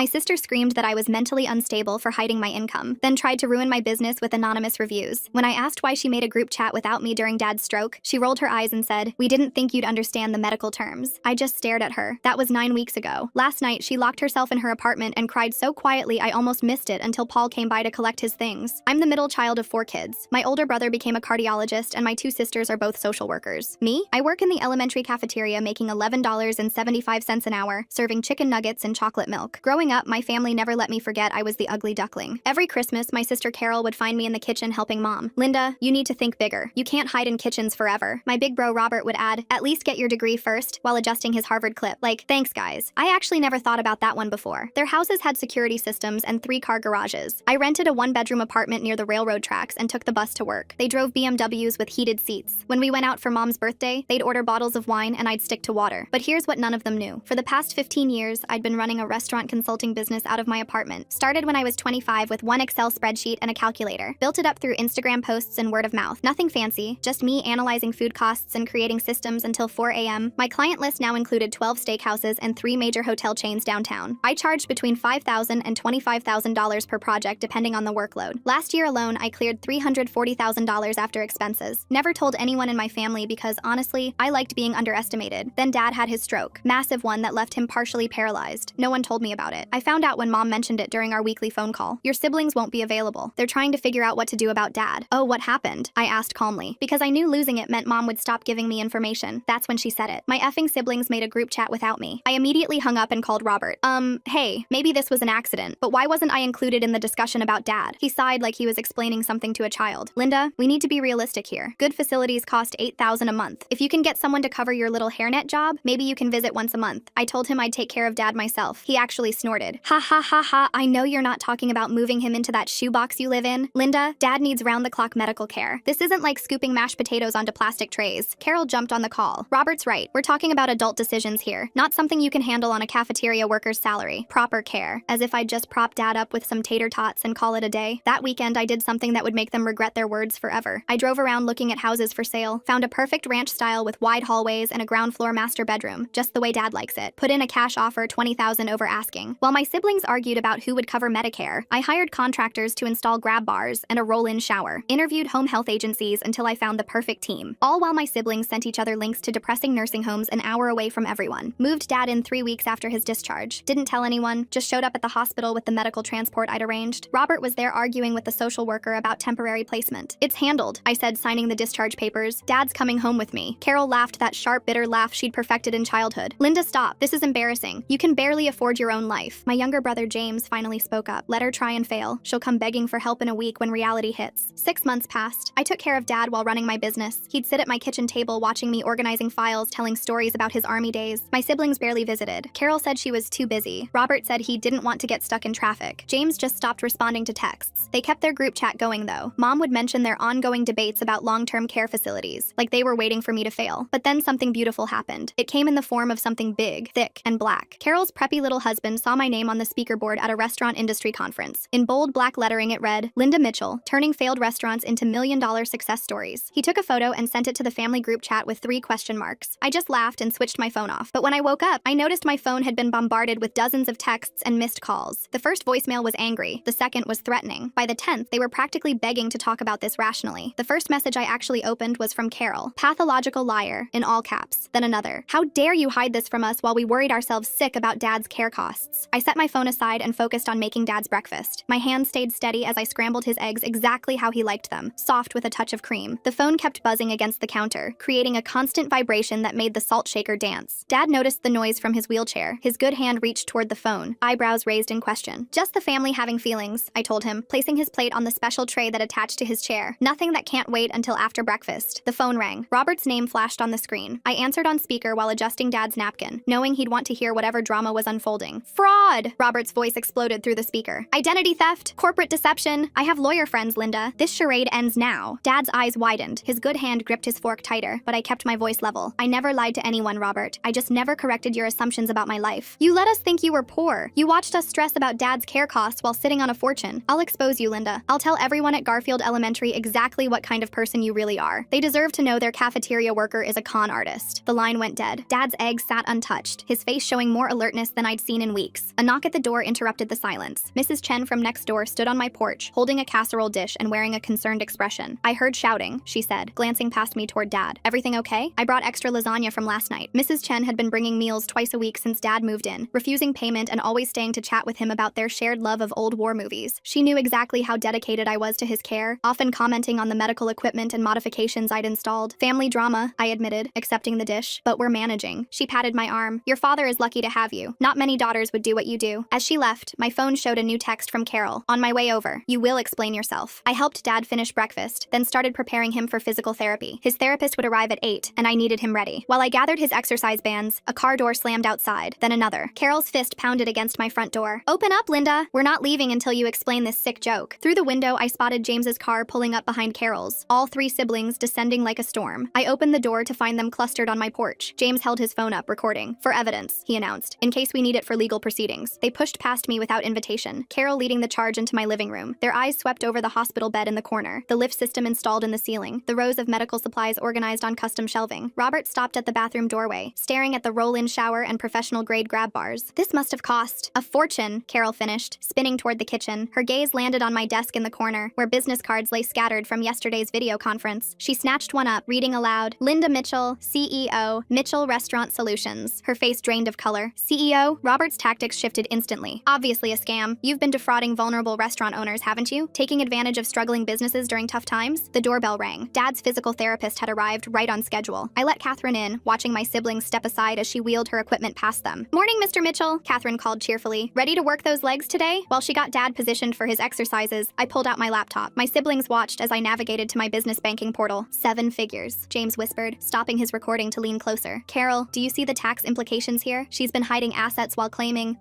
My sister screamed that I was mentally unstable for hiding my income, then tried to ruin my business with anonymous reviews. When I asked why she made a group chat without me during Dad's stroke, she rolled her eyes and said, "We didn't think you'd understand the medical terms." I just stared at her. That was 9 weeks ago. Last night, she locked herself in her apartment and cried so quietly I almost missed it until Paul came by to collect his things. I'm the middle child of 4 kids. My older brother became a cardiologist and my 2 sisters are both social workers. Me? I work in the elementary cafeteria making $11.75 an hour, serving chicken nuggets and chocolate milk. Growing up, my family never let me forget I was the ugly duckling. Every Christmas, my sister Carol would find me in the kitchen helping Mom. "Linda, you need to think bigger. You can't hide in kitchens forever." My big bro Robert would add, "At least get your degree first," while adjusting his Harvard clip. Like, thanks guys. I actually never thought about that one before. Their houses had security systems and 3-car garages. I rented a 1-bedroom apartment near the railroad tracks and took the bus to work. They drove BMWs with heated seats. When we went out for Mom's birthday, they'd order bottles of wine and I'd stick to water. But here's what none of them knew. For the past 15 years, I'd been running a restaurant consulting business out of my apartment. Started when I was 25 with one Excel spreadsheet and a calculator. Built it up through Instagram posts and word of mouth. Nothing fancy, just me analyzing food costs and creating systems until 4 a.m. My client list now included 12 steakhouses and 3 major hotel chains downtown. I charged between $5,000 and $25,000 per project depending on the workload. Last year alone, I cleared $340,000 after expenses. Never told anyone in my family because, honestly, I liked being underestimated. Then Dad had his stroke. Massive one that left him partially paralyzed. No one told me about it. I found out when Mom mentioned it during our weekly phone call. "Your siblings won't be available. They're trying to figure out what to do about Dad." "Oh, what happened?" I asked calmly. Because I knew losing it meant Mom would stop giving me information. That's when she said it. My effing siblings made a group chat without me. I immediately hung up and called Robert. Hey, maybe this was an accident, but why wasn't I included in the discussion about Dad?" He sighed like he was explaining something to a child. "Linda, we need to be realistic here. Good facilities cost $8,000 a month. If you can get someone to cover your little hairnet job, maybe you can visit once a month." I told him I'd take care of Dad myself. He actually snorted. "Ha ha ha ha, I know you're not talking about moving him into that shoebox you live in. Linda, Dad needs round-the-clock medical care. This isn't like scooping mashed potatoes onto plastic trays." Carol jumped on the call. "Robert's right. We're talking about adult decisions here, not something you can handle on a cafeteria worker's salary. Proper care." As if I'd just prop Dad up with some tater tots and call it a day. That weekend, I did something that would make them regret their words forever. I drove around looking at houses for sale, found a perfect ranch style with wide hallways and a ground floor master bedroom, just the way Dad likes it. Put in a cash offer, $20,000 over asking. While my siblings argued about who would cover Medicare, I hired contractors to install grab bars and a roll-in shower. Interviewed home health agencies until I found the perfect team. All while my siblings sent each other links to depressing nursing homes an hour away from everyone. Moved Dad in 3 weeks after his discharge. Didn't tell anyone, just showed up at the hospital with the medical transport I'd arranged. Robert was there arguing with the social worker about temporary placement. "It's handled," I said, signing the discharge papers. "Dad's coming home with me." Carol laughed that sharp, bitter laugh she'd perfected in childhood. "Linda, stop. This is embarrassing. You can barely afford your own life." My younger brother James finally spoke up. "Let her try and fail. She'll come begging for help in a week when reality hits." 6 months passed. I took care of Dad while running my business. He'd sit at my kitchen table watching me organizing files, telling stories about his army days. My siblings barely visited. Carol said she was too busy. Robert said he didn't want to get stuck in traffic. James just stopped responding to texts. They kept their group chat going though. Mom would mention their ongoing debates about long-term care facilities, like they were waiting for me to fail. But then something beautiful happened. It came in the form of something big, thick, and black. Carol's preppy little husband saw my name on the speaker board at a restaurant industry conference. In bold black lettering it read, "Linda Mitchell, turning failed restaurants into million-dollar success stories." He took a photo and sent it to the family group chat with 3 question marks. I just laughed and switched my phone off. But when I woke up, I noticed my phone had been bombarded with dozens of texts and missed calls. The first voicemail was angry. The second was threatening. By the 10th, they were practically begging to talk about this rationally. The first message I actually opened was from Carol. "Pathological liar," in all caps. Then another. "How dare you hide this from us while we worried ourselves sick about Dad's care costs." I set my phone aside and focused on making Dad's breakfast. My hand stayed steady as I scrambled his eggs exactly how he liked them, soft with a touch of cream. The phone kept buzzing against the counter, creating a constant vibration that made the salt shaker dance. Dad noticed the noise from his wheelchair. His good hand reached toward the phone, eyebrows raised in question. "Just the family having feelings," I told him, placing his plate on the special tray that attached to his chair. "Nothing that can't wait until after breakfast." The phone rang. Robert's name flashed on the screen. I answered on speaker while adjusting Dad's napkin, knowing he'd want to hear whatever drama was unfolding. "Fraud!" Robert's voice exploded through the speaker. "Identity theft! Corporate deception! I have lawyer friends, Linda. This charade ends now." Dad's eyes widened. His good hand gripped his fork tighter, but I kept my voice level. "I never lied to anyone, Robert. I just never corrected your assumptions about my life. You let us think you were poor. You watched us stress about Dad's care costs while sitting on a fortune. I'll expose you, Linda. I'll tell everyone at Garfield Elementary exactly what kind of person you really are. They deserve to know their cafeteria worker is a con artist." The line went dead. Dad's egg sat untouched, his face showing more alertness than I'd seen in weeks. seconds. A knock at the door interrupted the silence. Mrs. Chen from next door stood on my porch, holding a casserole dish and wearing a concerned expression. "I heard shouting," she said, glancing past me toward Dad. "Everything okay? I brought extra lasagna from last night." Mrs. Chen had been bringing meals twice a week since Dad moved in, refusing payment and always staying to chat with him about their shared love of old war movies. She knew exactly how dedicated I was to his care, often commenting on the medical equipment and modifications I'd installed. "Family drama," I admitted, accepting the dish, "but we're managing." She patted my arm. "Your father is lucky to have you. Not many daughters would do what you do." As she left, my phone showed a new text from Carol. "On my way over. You will explain yourself." I helped Dad finish breakfast, then started preparing him for physical therapy. His therapist would arrive at 8, and I needed him ready. While I gathered his exercise bands, a car door slammed outside, then another. Carol's fist pounded against my front door. "Open up, Linda! We're not leaving until you explain this sick joke." Through the window, I spotted James's car pulling up behind Carol's, all three siblings descending like a storm. I opened the door to find them clustered on my porch. James held his phone up, recording. "For evidence," he announced, "in case we need it for legal proceedings." They pushed past me without invitation, Carol leading the charge into my living room. Their eyes swept over the hospital bed in the corner, the lift system installed in the ceiling, the rows of medical supplies organized on custom shelving. Robert stopped at the bathroom doorway, staring at the roll-in shower and professional-grade grab bars. "This must have cost a fortune," Carol finished, spinning toward the kitchen. Her gaze landed on my desk in the corner, where business cards lay scattered from yesterday's video conference. She snatched one up, reading aloud, "Linda Mitchell, CEO, Mitchell Restaurant Solutions." Her face drained of color. "CEO?" Robert's tactics shifted instantly. "Obviously a scam. You've been defrauding vulnerable restaurant owners, haven't you? Taking advantage of struggling businesses during tough times?" The doorbell rang. Dad's physical therapist had arrived right on schedule. I let Catherine in, watching my siblings step aside as she wheeled her equipment past them. "Morning, Mr. Mitchell," Catherine called cheerfully. "Ready to work those legs today?" While she got Dad positioned for his exercises, I pulled out my laptop. My siblings watched as I navigated to my business banking portal. 7 figures, James whispered, stopping his recording to lean closer. "Carol, do you see the tax implications here? She's been hiding assets while claiming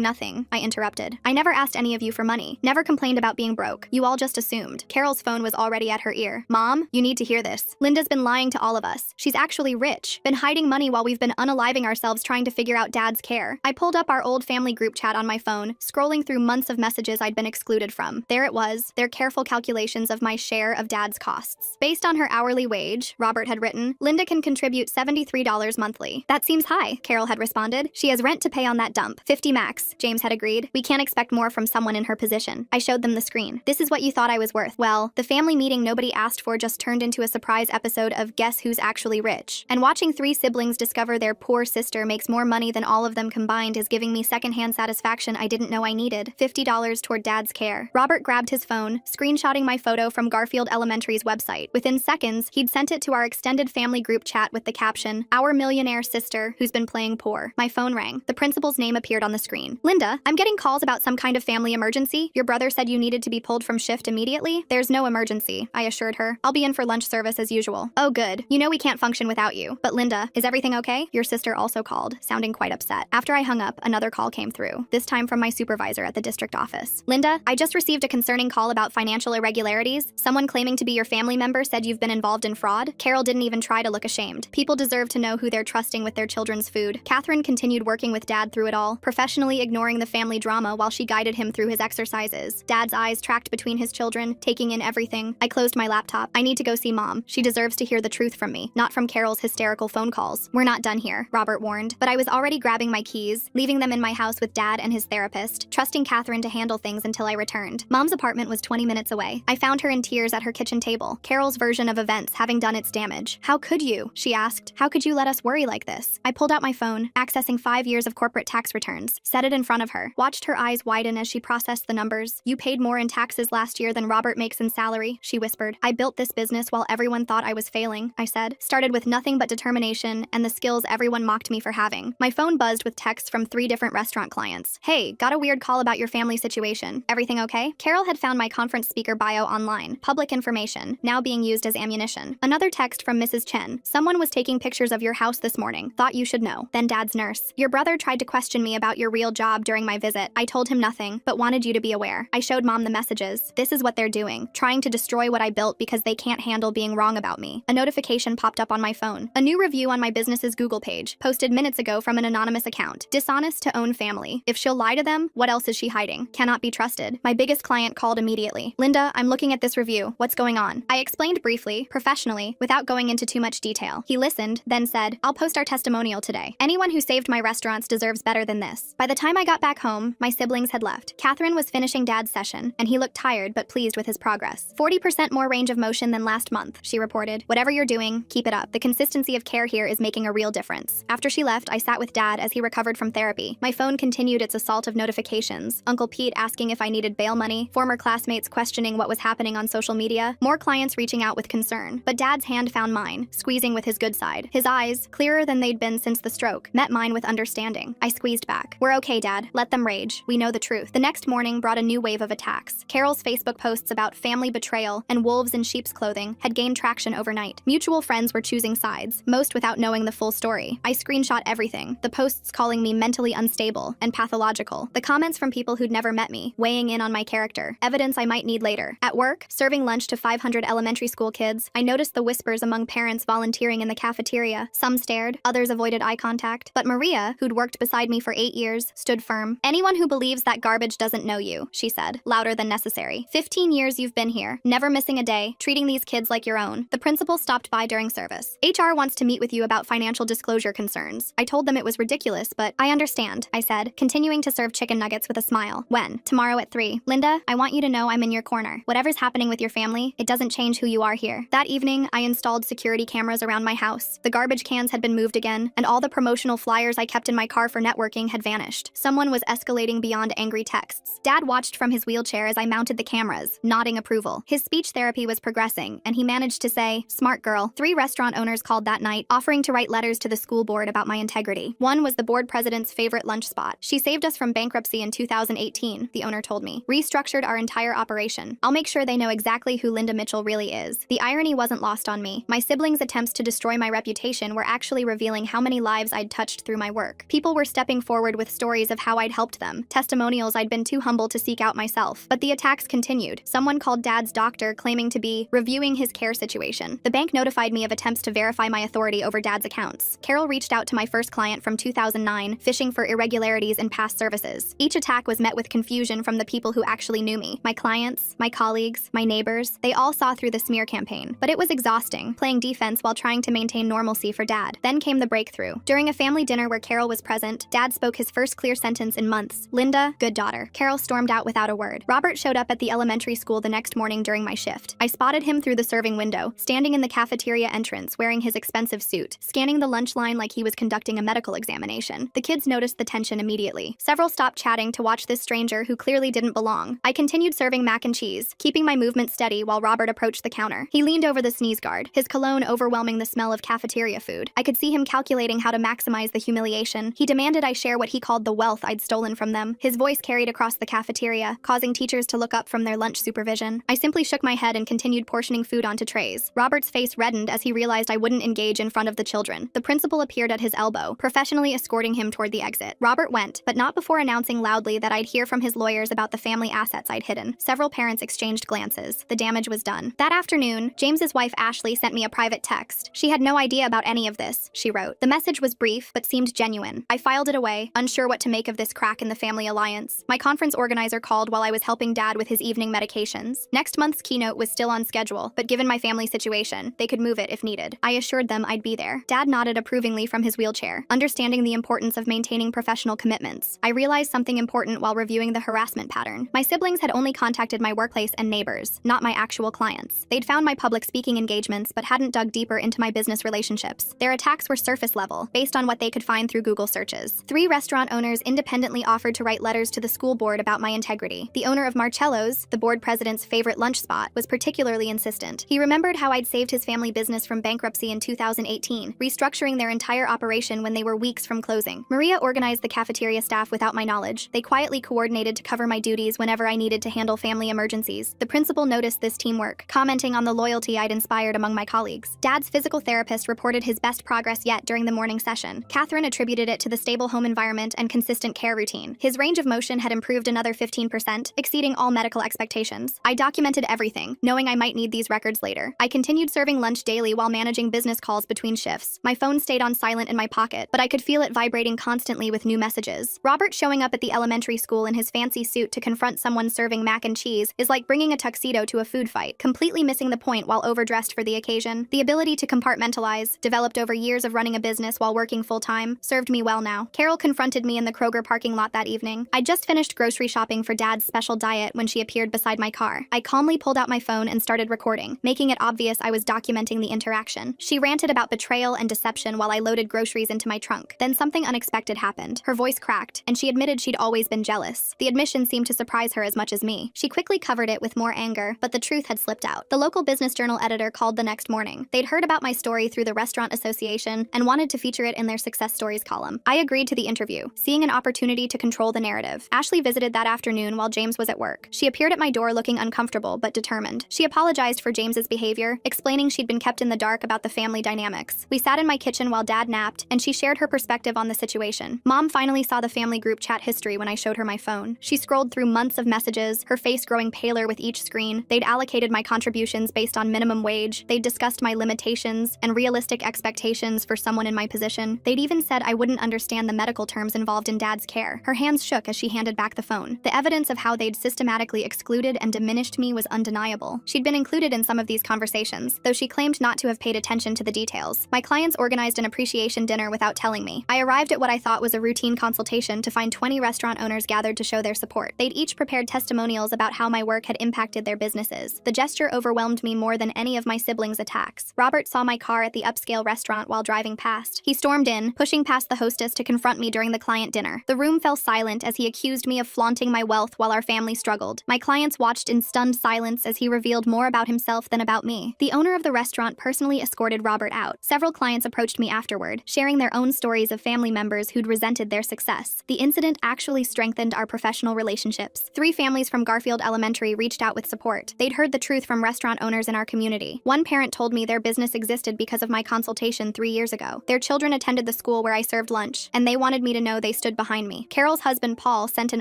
nothing," I interrupted. "I never asked any of you for money. Never complained about being broke. You all just assumed." Carol's phone was already at her ear. "Mom, you need to hear this. Linda's been lying to all of us. She's actually rich. Been hiding money while we've been unaliving ourselves trying to figure out Dad's care." I pulled up our old family group chat on my phone, scrolling through months of messages I'd been excluded from. There it was, their careful calculations of my share of Dad's costs. Based on her hourly wage, Robert had written, "Linda can contribute $73 monthly." "That seems high," Carol had responded. "She has rent to pay on that dump. 50 max," James had agreed. "We can't expect more from someone in her position." I showed them the screen. "This is what you thought I was worth." Well, the family meeting nobody asked for just turned into a surprise episode of Guess Who's Actually Rich. And watching 3 siblings discover their poor sister makes more money than all of them combined is giving me secondhand satisfaction I didn't know I needed. $50 toward Dad's care. Robert grabbed his phone, screenshotting my photo from Garfield Elementary's website. Within seconds, he'd sent it to our extended family group chat with the caption, "Our millionaire sister who's been playing poor." My phone rang. The principal's name appeared on the screen. "Linda, I'm getting calls about some kind of family emergency. Your brother said you needed to be pulled from shift immediately." "There's no emergency," I assured her. "I'll be in for lunch service as usual." "Oh good. You know we can't function without you. But Linda, is everything okay?" Your sister also called, sounding quite upset. After I hung up, another call came through, this time from my supervisor at the district office. "Linda, I just received a concerning call about financial irregularities. Someone claiming to be your family member said you've been involved in fraud." Carol didn't even try to look ashamed. People deserve to know who they're trusting with their children's food. Catherine continued working with Dad through it all, professionally ignoring the family drama while she guided him through his exercises. Dad's eyes tracked between his children, taking in everything. I closed my laptop. "I need to go see Mom. She deserves to hear the truth from me, not from Carol's hysterical phone calls." "We're not done here," Robert warned. But I was already grabbing my keys, leaving them in my house with Dad and his therapist, trusting Catherine to handle things until I returned. Mom's apartment was 20 minutes away. I found her in tears at her kitchen table, Carol's version of events having done its damage. "How could you?" she asked. "How could you let us worry like this?" I pulled out my phone, accessing 5 years of corporate tax returns, set it in front of her, watched her eyes widen as she processed the numbers. "You paid more in taxes last year than Robert makes in salary," she whispered. "I built this business while everyone thought I was failing," I said. "Started with nothing but determination and the skills everyone mocked me for having." My phone buzzed with texts from 3 different restaurant clients. "Hey, got a weird call about your family situation. Everything okay?" Carol had found my conference speaker bio online. Public information, now being used as ammunition. Another text from Mrs. Chen. "Someone was taking pictures of your house this morning. Thought you should know." Then Dad's nurse. "Your brother tried to question me about your real job during my visit. I told him nothing, but wanted you to be aware." I showed Mom the messages. "This is what they're doing. Trying to destroy what I built because they can't handle being wrong about me." A notification popped up on my phone. A new review on my business's Google page, posted minutes ago from an anonymous account. "Dishonest to own family. If she'll lie to them, what else is she hiding? Cannot be trusted." My biggest client called immediately. "Linda, I'm looking at this review. What's going on?" I explained briefly, professionally, without going into too much detail. He listened, then said, "I'll post our testimonial today. Anyone who saved my restaurants deserves better than this." house. By the time I got back home, my siblings had left. Catherine was finishing Dad's session, and he looked tired but pleased with his progress. 40% more range of motion than last month, she reported. Whatever you're doing, keep it up. The consistency of care here is making a real difference. After she left, I sat with Dad as he recovered from therapy. My phone continued its assault of notifications. Uncle Pete asking if I needed bail money, former classmates questioning what was happening on social media, more clients reaching out with concern. But Dad's hand found mine, squeezing with his good side. His eyes, clearer than they'd been since the stroke, met mine with understanding. I squeezed back. We're okay, Dad. Let them rage. We know the truth. The next morning brought a new wave of attacks. Carol's Facebook posts about family betrayal and wolves in sheep's clothing had gained traction overnight. Mutual friends were choosing sides, most without knowing the full story. I screenshot everything, the posts calling me mentally unstable and pathological, the comments from people who'd never met me, weighing in on my character, evidence I might need later. At work, serving lunch to 500 elementary school kids, I noticed the whispers among parents volunteering in the cafeteria. Some stared, others avoided eye contact. But Maria, who'd worked beside me for 8 years, stood firm. Anyone who believes that garbage doesn't know you, she said, louder than necessary. 15 years you've been here, never missing a day, treating these kids like your own. The principal stopped by during service. HR wants to meet with you about financial disclosure concerns. I told them it was ridiculous, but I understand, I said, continuing to serve chicken nuggets with a smile. When? Tomorrow at 3. Linda, I want you to know I'm in your corner. Whatever's happening with your family, it doesn't change who you are here. That evening, I installed security cameras around my house. The garbage cans had been moved again, and all the promotional flyers I kept in my car for networking had vanished. Someone was escalating beyond angry texts. Dad watched from his wheelchair as I mounted the cameras, nodding approval. His speech therapy was progressing, and he managed to say, "Smart girl." 3 restaurant owners called that night, offering to write letters to the school board about my integrity. One was the board president's favorite lunch spot. She saved us from bankruptcy in 2018, the owner told me. Restructured our entire operation. I'll make sure they know exactly who Linda Mitchell really is. The irony wasn't lost on me. My siblings' attempts to destroy my reputation were actually revealing how many lives I'd touched through my work. People were stepping forward with stories of how I'd helped them, testimonials I'd been too humble to seek out myself. But the attacks continued. Someone called Dad's doctor claiming to be reviewing his care situation. The bank notified me of attempts to verify my authority over Dad's accounts. Carol reached out to my first client from 2009, fishing for irregularities in past services. Each attack was met with confusion from the people who actually knew me. My clients, my colleagues, my neighbors, they all saw through the smear campaign. But it was exhausting, playing defense while trying to maintain normalcy for Dad. Then came the breakthrough. During a family dinner where Carol was present, Dad spoke his first clear sentence in months. "Linda, good daughter." Carol stormed out without a word. Robert showed up at the elementary school the next morning during my shift. I spotted him through the serving window, standing in the cafeteria entrance wearing his expensive suit, scanning the lunch line like he was conducting a medical examination. The kids noticed the tension immediately. Several stopped chatting to watch this stranger who clearly didn't belong. I continued serving mac and cheese, keeping my movement steady while Robert approached the counter. He leaned over the sneeze guard, his cologne overwhelming the smell of cafeteria food. I could see him calculating how to maximize the humiliation. He demanded I share what he called the wealth I'd stolen from them. His voice carried across the cafeteria, causing teachers to look up from their lunch supervision. I simply shook my head and continued portioning food onto trays. Robert's face reddened as he realized I wouldn't engage in front of the children. The principal appeared at his elbow, professionally escorting him toward the exit. Robert went, but not before announcing loudly that I'd hear from his lawyers about the family assets I'd hidden. Several parents exchanged glances. The damage was done. That afternoon, James's wife Ashley sent me a private text. She had no idea about any of this, she wrote. The message was brief, but seemed genuine. I filed it away, unsure what to make of this crack in the family alliance. My conference organizer called while I was helping Dad with his evening medications. Next month's keynote was still on schedule, but given my family situation, they could move it if needed. I assured them I'd be there. Dad nodded approvingly from his wheelchair, understanding the importance of maintaining professional commitments. I realized something important while reviewing the harassment pattern. My siblings had only contacted my workplace and neighbors, not my actual clients. They'd found my public speaking engagements but hadn't dug deeper into my business relationships. Their attacks were surface level, based on what they could find through Google searches. 3 restaurant owners independently offered to write letters to the school board about my integrity. The owner of Marcello's, the board president's favorite lunch spot, was particularly insistent. He remembered how I'd saved his family business from bankruptcy in 2018, restructuring their entire operation when they were weeks from closing. Maria organized the cafeteria staff without my knowledge. They quietly coordinated to cover my duties whenever I needed to handle family emergencies. The principal noticed this teamwork, commenting on the loyalty I'd inspired among my colleagues. Dad's physical therapist reported his best progress yet during the morning session. Catherine attributed it to the stable home environment and consistent care routine. His range of motion had improved another 15%, exceeding all medical expectations. I documented everything, knowing I might need these records later. I continued serving lunch daily while managing business calls between shifts. My phone stayed on silent in my pocket, but I could feel it vibrating constantly with new messages. Robert showing up at the elementary school in his fancy suit to confront someone serving mac and cheese is like bringing a tuxedo to a food fight, completely missing the point while overdressed for the occasion. The ability to compartmentalize, developed over years of running a business while working full-time, served me well now. Carol confronted confronted me in the Kroger parking lot that evening. I'd just finished grocery shopping for Dad's special diet when she appeared beside my car. I calmly pulled out my phone and started recording, making it obvious I was documenting the interaction. She ranted about betrayal and deception while I loaded groceries into my trunk. Then something unexpected happened. Her voice cracked, and she admitted she'd always been jealous. The admission seemed to surprise her as much as me. She quickly covered it with more anger, but the truth had slipped out. The local business journal editor called the next morning. They'd heard about my story through the Restaurant Association and wanted to feature it in their success stories column. I agreed to the interview, seeing an opportunity to control the narrative. Ashley visited that afternoon while James was at work. She appeared at my door looking uncomfortable but determined. She apologized for James's behavior, explaining she'd been kept in the dark about the family dynamics. We sat in my kitchen while Dad napped, and she shared her perspective on the situation. Mom finally saw the family group chat history when I showed her my phone. She scrolled through months of messages, her face growing paler with each screen. They'd allocated my contributions based on minimum wage. They'd discussed my limitations and realistic expectations for someone in my position. They'd even said I wouldn't understand the medical terms involved in Dad's care. Her hands shook as she handed back the phone. The evidence of how they'd systematically excluded and diminished me was undeniable. She'd been included in some of these conversations, though she claimed not to have paid attention to the details. My clients organized an appreciation dinner without telling me. I arrived at what I thought was a routine consultation to find 20 restaurant owners gathered to show their support. They'd each prepared testimonials about how my work had impacted their businesses. The gesture overwhelmed me more than any of my siblings' attacks. Robert saw my car at the upscale restaurant while driving past. He stormed in, pushing past the hostess to confront me during the client dinner. The room fell silent as he accused me of flaunting my wealth while our family struggled. My clients watched in stunned silence as he revealed more about himself than about me. The owner of the restaurant personally escorted Robert out. Several clients approached me afterward, sharing their own stories of family members who'd resented their success. The incident actually strengthened our professional relationships. 3 families from Garfield Elementary reached out with support. They'd heard the truth from restaurant owners in our community. One parent told me their business existed because of my consultation 3 years ago. Their children attended the school where I served lunch, and they wanted me to know they stood behind me. Carol's husband, Paul, sent an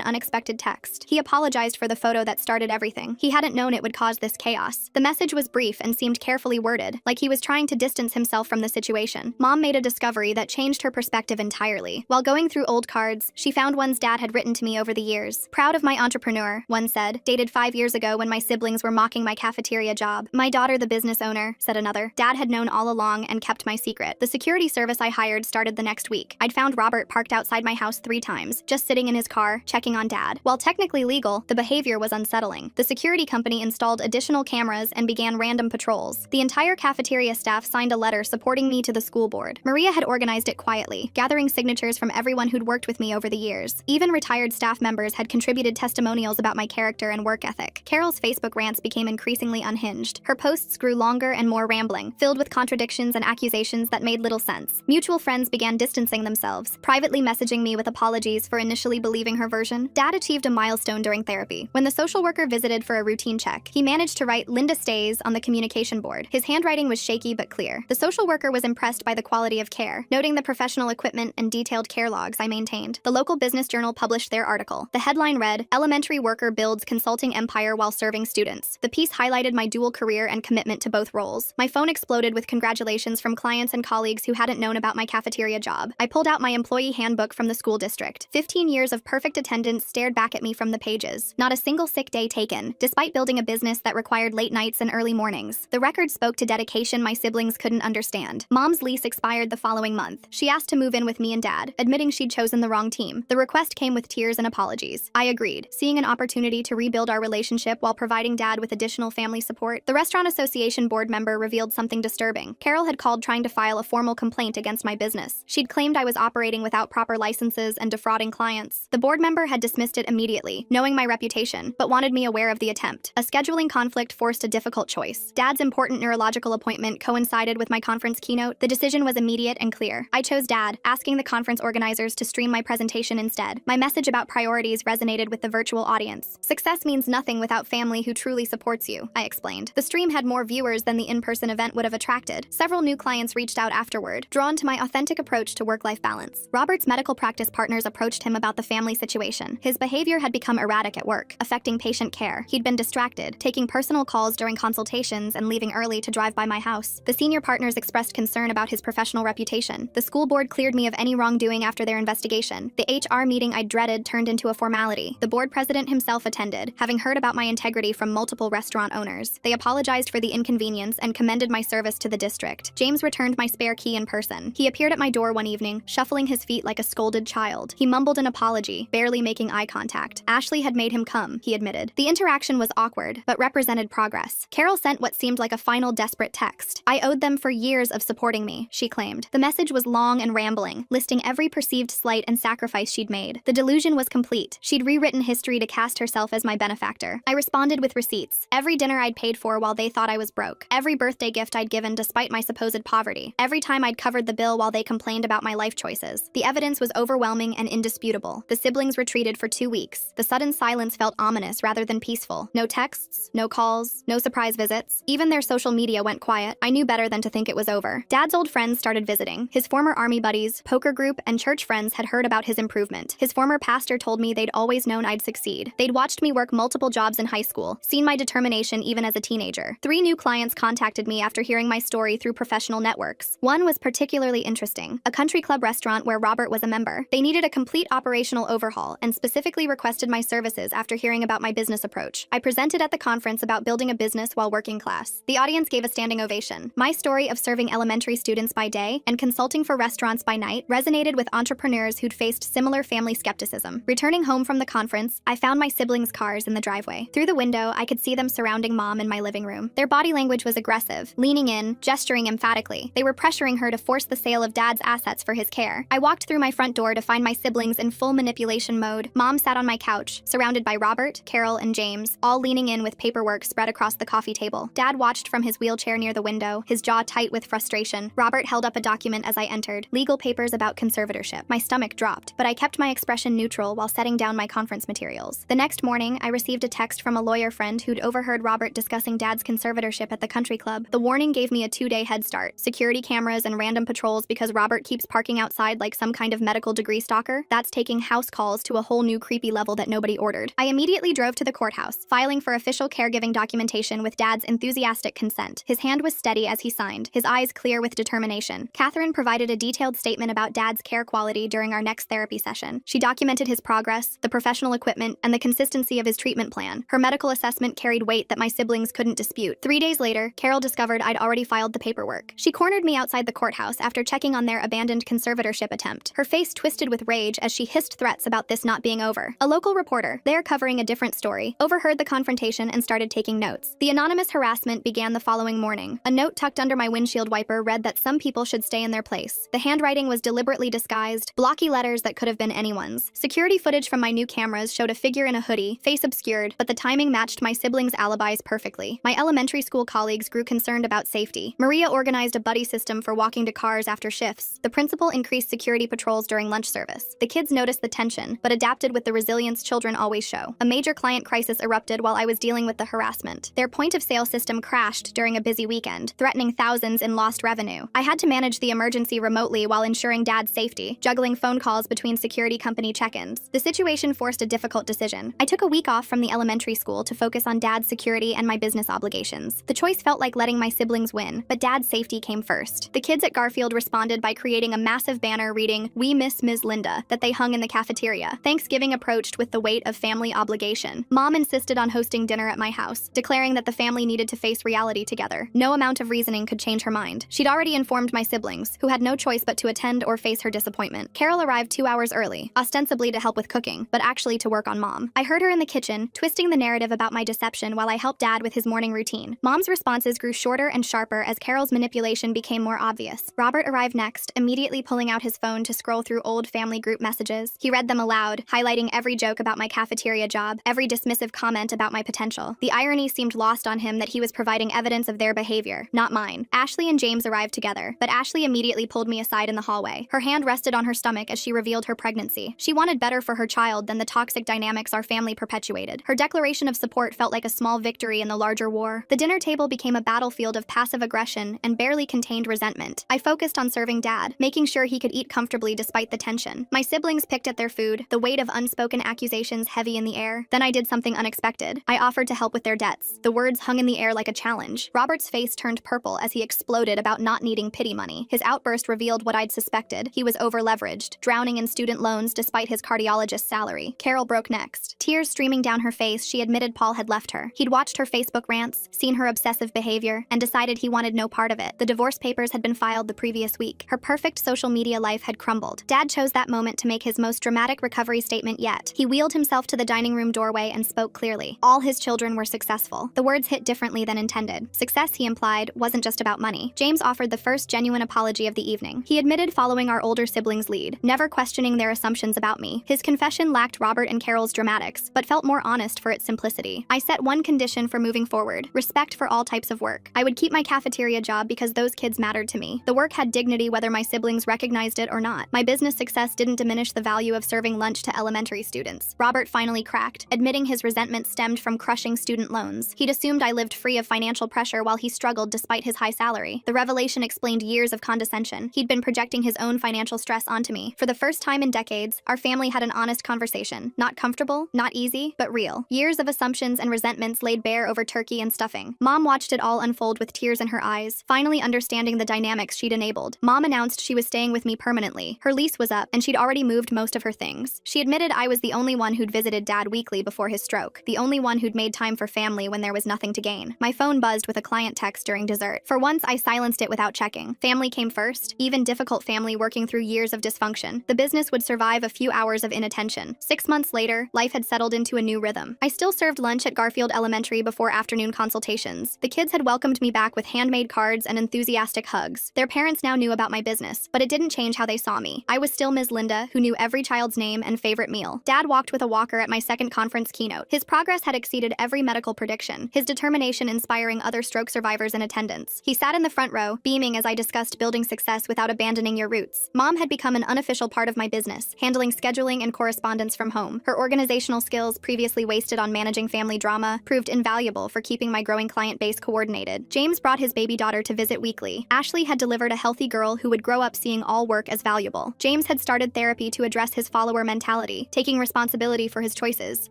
unexpected text. He apologized for the photo that started everything. He hadn't known it would cause this chaos. The message was brief and seemed carefully worded, like he was trying to distance himself from the situation. Mom made a discovery that changed her perspective entirely. While going through old cards, she found ones Dad had written to me over the years. "Proud of my entrepreneur," one said, dated 5 years ago when my siblings were mocking my cafeteria job. "My daughter the business owner," said another. Dad had known all along and kept my secret. The security service I hired started the next week. I'd found Robert parked outside my house 3 times, just sitting in his car, checking on Dad. While technically legal, the behavior was unsettling. The security company installed additional cameras and began random patrols. The entire cafeteria staff signed a letter supporting me to the school board. Maria had organized it quietly, gathering signatures from everyone who'd worked with me over the years. Even retired staff members had contributed testimonials about my character and work ethic. Carol's Facebook rants became increasingly unhinged. Her posts grew longer and more rambling, filled with contradictions and accusations that made little sense. Mutual friends began distancing themselves, privately messaging me with apologies for initially believing her version. Dad achieved a milestone during therapy. When the social worker visited for a routine check, he managed to write "Linda stays" on the communication board. His handwriting was shaky but clear. The social worker was impressed by the quality of care, noting the professional equipment and detailed care logs I maintained. The local business journal published their article. The headline read, "Elementary worker builds consulting empire while serving students." The piece highlighted my dual career and commitment to both roles. My phone exploded with congratulations from clients and colleagues who hadn't known about my cafeteria job. I pulled out my employee handbook from the school district. 15 years of perfect attendance stared back at me from the pages. Not a single sick day taken, despite building a business that required late nights and early mornings. The record spoke to dedication my siblings couldn't understand. Mom's lease expired the following month. She asked to move in with me and Dad, admitting she'd chosen the wrong team. The request came with tears and apologies. I agreed, seeing an opportunity to rebuild our relationship while providing Dad with additional family support. The Restaurant Association board member revealed something disturbing. Carol had called trying to file a formal complaint against my business. She'd claimed I was operating without proper licenses and defrauding clients. The board member had dismissed it immediately, knowing my reputation, but wanted me aware of the attempt. A scheduling conflict forced a difficult choice. Dad's important neurological appointment coincided with my conference keynote. The decision was immediate and clear. I chose Dad, asking the conference organizers to stream my presentation instead. My message about priorities resonated with the virtual audience. "Success means nothing without family who truly supports you," I explained. The stream had more viewers than the in-person event would have attracted. Several new clients reached out afterward, drawn to my authentic approach to work-life balance. Robert's medical practice partners approached him about the family situation. His behavior had become erratic at work, affecting patient care. He'd been distracted, taking personal calls during consultations and leaving early to drive by my house. The senior partners expressed concern about his professional reputation. The school board cleared me of any wrongdoing after their investigation. The HR meeting I dreaded turned into a formality. The board president himself attended, having heard about my integrity from multiple restaurant owners. They apologized for the inconvenience and commended my service to the district. James returned my spare key in person. He appeared at my door one evening, shuffling his feet like a scolding scolded child. He mumbled an apology, barely making eye contact. Ashley had made him come, he admitted. The interaction was awkward, but represented progress. Carol sent what seemed like a final desperate text. I owed them for years of supporting me, she claimed. The message was long and rambling, listing every perceived slight and sacrifice she'd made. The delusion was complete. She'd rewritten history to cast herself as my benefactor. I responded with receipts. Every dinner I'd paid for while they thought I was broke. Every birthday gift I'd given despite my supposed poverty. Every time I'd covered the bill while they complained about my life choices. The evidence was overwhelming and indisputable. The siblings retreated for 2 weeks. The sudden silence felt ominous rather than peaceful. No texts, no calls, no surprise visits. Even their social media went quiet. I knew better than to think it was over. Dad's old friends started visiting. His former army buddies, poker group, and church friends had heard about his improvement. His former pastor told me they'd always known I'd succeed. They'd watched me work multiple jobs in high school, seen my determination even as a teenager. 3 new clients contacted me after hearing my story through professional networks. One was particularly interesting, a country club restaurant where Robert was a member. They needed a complete operational overhaul and specifically requested my services after hearing about my business approach. I presented at the conference about building a business while working class. The audience gave a standing ovation. My story of serving elementary students by day and consulting for restaurants by night resonated with entrepreneurs who'd faced similar family skepticism. Returning home from the conference, I found my siblings' cars in the driveway. Through the window, I could see them surrounding Mom in my living room. Their body language was aggressive, leaning in, gesturing emphatically. They were pressuring her to force the sale of Dad's assets for his care. I walked through my front door to find my siblings in full manipulation mode. Mom sat on my couch, surrounded by Robert, Carol, and James, all leaning in with paperwork spread across the coffee table. Dad watched from his wheelchair near the window, his jaw tight with frustration. Robert held up a document as I entered, legal papers about conservatorship. My stomach dropped, but I kept my expression neutral while setting down my conference materials. The next morning, I received a text from a lawyer friend who'd overheard Robert discussing Dad's conservatorship at the country club. The warning gave me a 2-day head start. Security cameras and random patrols because Robert keeps parking outside like some kind of medical degree stalker. That's taking house calls to a whole new creepy level that nobody ordered. I immediately drove to the courthouse, filing for official caregiving documentation with Dad's enthusiastic consent. His hand was steady as he signed, his eyes clear with determination. Catherine provided a detailed statement about Dad's care quality during our next therapy session. She documented his progress, the professional equipment, and the consistency of his treatment plan. Her medical assessment carried weight that my siblings couldn't dispute. 3 days later, Carol discovered I'd already filed the paperwork. She cornered me outside the courthouse after checking on their abandoned conservatorship attempt. Her face twisted with rage as she hissed threats about this not being over. A local reporter, there covering a different story, overheard the confrontation and started taking notes. The anonymous harassment began the following morning. A note tucked under my windshield wiper read that some people should stay in their place. The handwriting was deliberately disguised, blocky letters that could have been anyone's. Security footage from my new cameras showed a figure in a hoodie, face obscured, but the timing matched my siblings' alibis perfectly. My elementary school colleagues grew concerned about safety. Maria organized a buddy system for walking to cars after shifts. The principal increased security patrols during lunch service. The kids noticed the tension, but adapted with the resilience children always show. A major client crisis erupted while I was dealing with the harassment. Their point-of-sale system crashed during a busy weekend, threatening thousands in lost revenue. I had to manage the emergency remotely while ensuring Dad's safety, juggling phone calls between security company check-ins. The situation forced a difficult decision. I took a week off from the elementary school to focus on Dad's security and my business obligations. The choice felt like letting my siblings win, but Dad's safety came first. The kids at Garfield responded by creating a massive banner reading, "We miss Ms. Linda," that they hung in the cafeteria. Thanksgiving approached with the weight of family obligation. Mom insisted on hosting dinner at my house, declaring that the family needed to face reality together. No amount of reasoning could change her mind. She'd already informed my siblings, who had no choice but to attend or face her disappointment. Carol arrived 2 hours early, ostensibly to help with cooking, but actually to work on Mom. I heard her in the kitchen, twisting the narrative about my deception while I helped Dad with his morning routine. Mom's responses grew shorter and sharper as Carol's manipulation became more obvious. Robert arrived next, immediately pulling out his phone to scroll through old family group messages. He read them aloud, highlighting every joke about my cafeteria job, every dismissive comment about my potential. The irony seemed lost on him that he was providing evidence of their behavior, not mine. Ashley and James arrived together, but Ashley immediately pulled me aside in the hallway. Her hand rested on her stomach as she revealed her pregnancy. She wanted better for her child than the toxic dynamics our family perpetuated. Her declaration of support felt like a small victory in the larger war. The dinner table became a battlefield of passive aggression and barely contained resentment. I focused on serving Dad, making sure he could eat comfortably despite the tension. My siblings picked at their food, the weight of unspoken accusations heavy in the air. Then I did something unexpected. I offered to help with their debts. The words hung in the air like a challenge. Robert's face turned purple as he exploded about not needing pity money. His outburst revealed what I'd suspected. He was over-leveraged, drowning in student loans despite his cardiologist's salary. Carol broke next. Tears streaming down her face, she admitted Paul had left her. He'd watched her Facebook rants, seen her obsessive behavior, and decided he wanted no part of it. The divorce papers had been filed the previous week. Her perfect social media life had crumbled. Dad chose that moment to make his most dramatic recovery statement yet. He wheeled himself to the dining room doorway and spoke clearly. All his children were successful. The words hit differently than intended. Success, he implied, wasn't just about money. James offered the first genuine apology of the evening. He admitted following our older siblings' lead, never questioning their assumptions about me. His confession lacked Robert and Carol's dramatics, but felt more honest for its simplicity. I set one condition for moving forward: respect for all types of work. I would keep my cafeteria job because those kids mattered to me. The work had dignity whether my siblings recognized it or not. My business success didn't diminish the value of serving lunch to elementary students. Robert finally cracked, admitting his resentment stemmed from crushing student loans. He'd assumed I lived free of financial pressure while he struggled despite his high salary. The revelation explained years of condescension. He'd been projecting his own financial stress onto me. For the first time in decades, our family had an honest conversation. Not comfortable, not easy, but real. Years of assumptions and resentments laid bare over turkey and stuffing. Mom watched it all unfold with tears in her eyes, finally understanding the dynamics she'd enabled. Mom announced she was staying with me permanently. Her lease was up, and she'd already moved most of her things. She admitted I was the only one who'd visited Dad weekly before his stroke, the only one who'd made time for family when there was nothing to gain. My phone buzzed with a client text during dessert. For once, I silenced it without checking. Family came first, even difficult family working through years of dysfunction. The business would survive a few hours of inattention. 6 months later, life had settled into a new rhythm. I still served lunch at Garfield Elementary before afternoon consultations. The kids had welcomed me back with handmade cards and enthusiastic hugs. Their parents now knew about my business, but it didn't change how they saw me. I was still Ms. Linda, who knew every child's name and favorite meal. Dad walked with a walker at my second conference keynote. His progress had exceeded every medical prediction, his determination inspiring other stroke survivors in attendance. He sat in the front row, beaming as I discussed building success without abandoning your roots. Mom had become an unofficial part of my business, handling scheduling and correspondence from home. Her organizational skills, previously wasted on managing family drama, proved invaluable for keeping my growing client base coordinated. James brought his baby daughter to visit weekly. Ashley had delivered a healthy girl who would grow up seeing all work as valuable. James had started therapy to address his follower mentality, taking responsibility for his choices.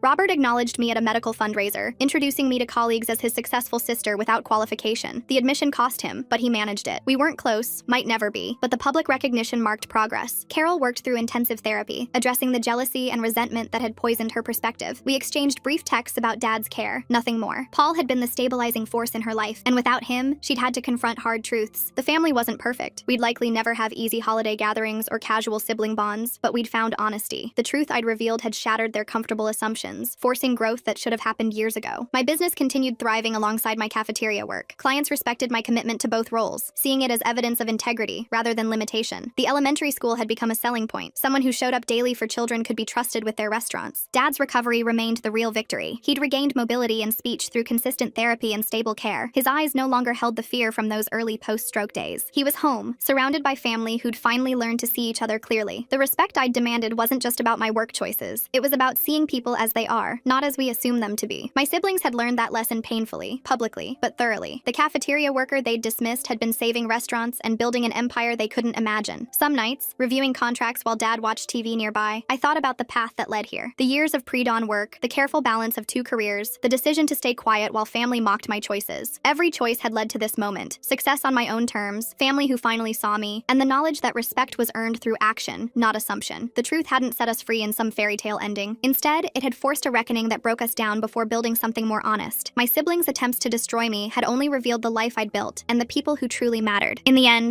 Robert acknowledged me at a medical fundraiser, introducing me to colleagues as his successful sister without qualification. The admission cost him, but he managed it. We weren't close, might never be, but the public recognition marked progress. Carol worked through intensive therapy, addressing the jealousy and resentment that had poisoned her perspective. We exchanged brief texts about Dad's care, nothing more. Paul had been the stabilizing force in her life, and without him, she'd had to confront hard truths. The family wasn't perfect. We'd likely never have easy holiday gatherings or casual sibling bonds, but we'd found honesty. The truth I'd revealed had shattered their comfortable assumptions, forcing growth that should have happened years ago. My business continued thriving alongside my cafeteria work. Clients respected my commitment to both roles, seeing it as evidence of integrity rather than limitation. The elementary school had become a selling point. Someone who showed up daily for children could be trusted with their restaurants. Dad's recovery remained the real victory. He'd regained mobility and speech through consistent therapy and stable care. His eyes no longer held the fear from those early post-stroke days. He was home, surrounded by family who'd finally learned to see each other clearly. The respect I'd demanded wasn't just about my work choices. It was about seeing people as they are, not as we assume them to be. My siblings had learned that lesson painfully, publicly, but thoroughly. The cafeteria worker they'd dismissed had been saving restaurants and building an empire they couldn't imagine. Some nights, reviewing contracts while Dad watched TV nearby, I thought about the path that led here. The years of pre-dawn work, the careful balance of 2 careers, the decision to stay quiet while family mocked my choices. Every choice had led to this moment: success on my own terms, family who finally saw me, and the knowledge that respect was earned through action, not assumption. The truth hadn't set us free in some fairy tale ending. Instead, it had forced a reckoning that broke us down before building something more honest. My siblings' attempts to destroy me had only revealed the life I'd built and the people who truly mattered. In the end,